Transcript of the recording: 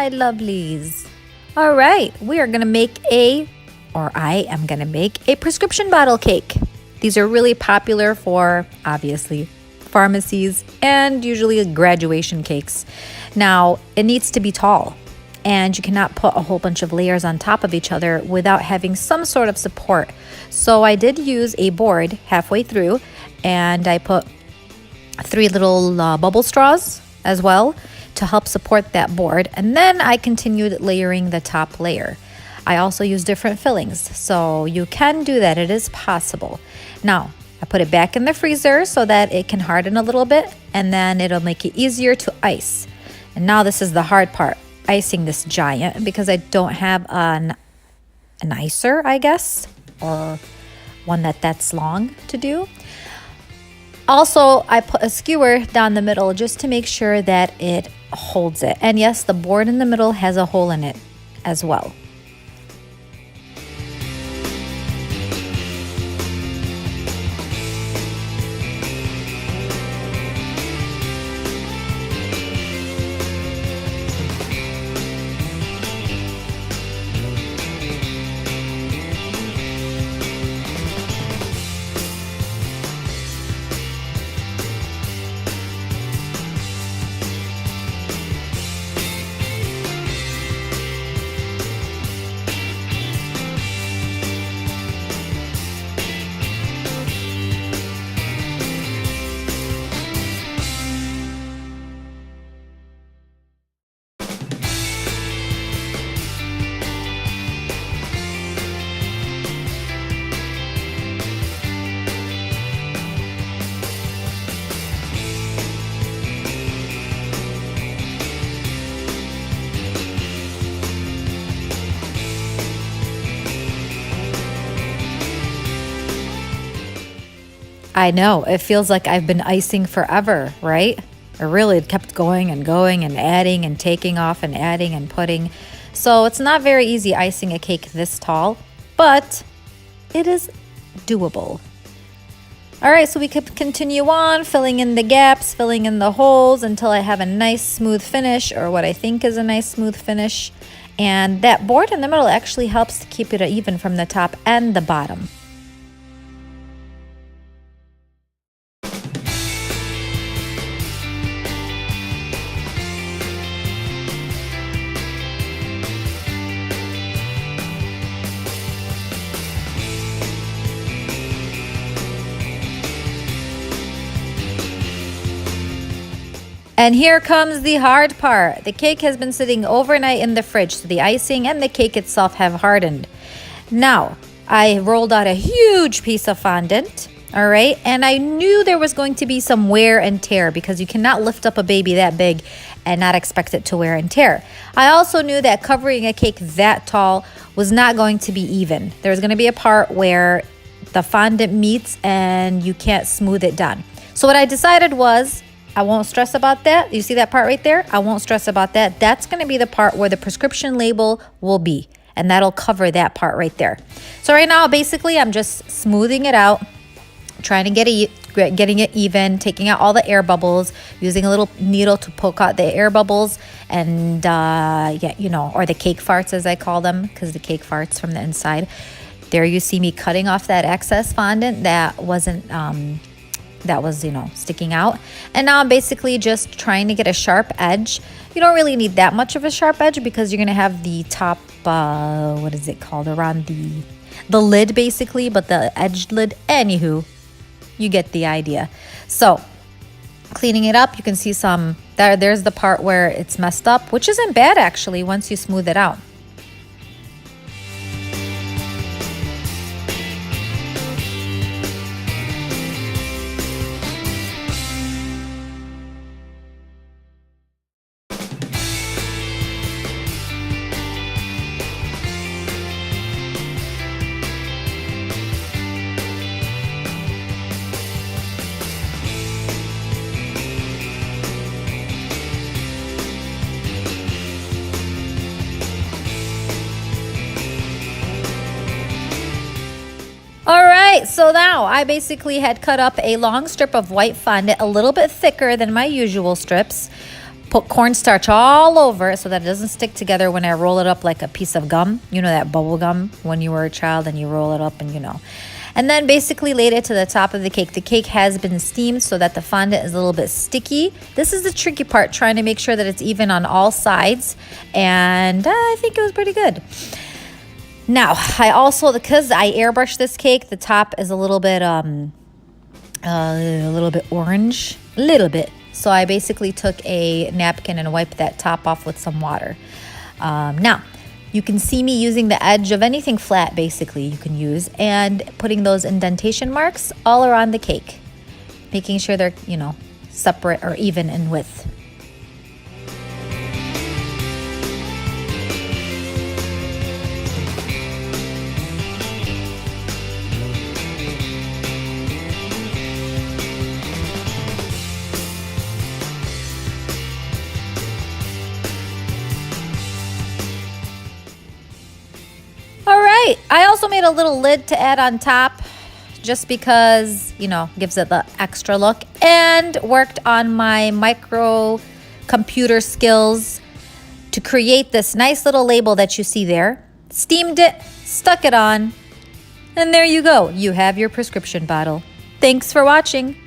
my lovelies. All right, we are gonna make I am gonna make a prescription bottle cake. These are really popular for, obviously, pharmacies and usually graduation cakes. Now, it needs to be tall, and you cannot put a whole bunch of layers on top of each other without having some sort of support. So I did use a board halfway through, and I put 3 little bubble straws as well to help support that board. And then I continued layering the top layer. I also use different fillings, so you can do that. It is possible. Now, I put it back in the freezer so that it can harden a little bit, and then it'll make it easier to ice. And now this is the hard part, icing this giant, because I don't have an icer, I guess, or one that's long to do. Also, I put a skewer down the middle just to make sure that it holds it. And yes, the board in the middle has a hole in it as well. I know, it feels like I've been icing forever, right? I really kept going and going and adding and taking off and adding and putting. So it's not very easy icing a cake this tall, but it is doable. All right, so we could continue on filling in the gaps, filling in the holes until I have a nice smooth finish, or what I think is a nice smooth finish. And that board in the middle actually helps to keep it even from the top and the bottom. And here comes the hard part. The cake has been sitting overnight in the fridge, so the icing and the cake itself have hardened. Now, I rolled out a huge piece of fondant, all right? And I knew there was going to be some wear and tear because you cannot lift up a baby that big and not expect it to wear and tear. I also knew that covering a cake that tall was not going to be even. There's going to be a part where the fondant meets and you can't smooth it down. So what I decided was, I won't stress about that. You see that part right there? I won't stress about that. That's going to be the part where the prescription label will be, and that'll cover that part right there. So right now, basically, I'm just smoothing it out, trying to getting it even, taking out all the air bubbles, using a little needle to poke out the air bubbles, and or the cake farts as I call them, because the cake farts from the inside. There you see me cutting off that excess fondant that wasn't sticking out. And now I'm basically just trying to get a sharp edge. You don't really need that much of a sharp edge because you're going to have the top, what is it called, around the lid basically, but the edged lid. Anywho, you get the idea. So cleaning it up, you can see there's the part where it's messed up, which isn't bad actually once you smooth it out. All right, so now I basically had cut up a long strip of white fondant, a little bit thicker than my usual strips, put cornstarch all over it so that it doesn't stick together when I roll it up like a piece of gum. You know that bubble gum when you were a child and you roll it up and you know. And then basically laid it to the top of the cake. The cake has been steamed so that the fondant is a little bit sticky. This is the tricky part, trying to make sure that it's even on all sides. And I think it was pretty good. Now, I also, because I airbrushed this cake, the top is a little bit orange, a little bit. So I basically took a napkin and wiped that top off with some water. Now, you can see me using the edge of anything flat, basically, you can use, and putting those indentation marks all around the cake, making sure they're, you know, separate or even in width. I also made a little lid to add on top just because, you know, gives it the extra look, and worked on my micro computer skills to create this nice little label that you see there. Steamed it, stuck it on, and there you go. You have your prescription bottle. Thanks for watching.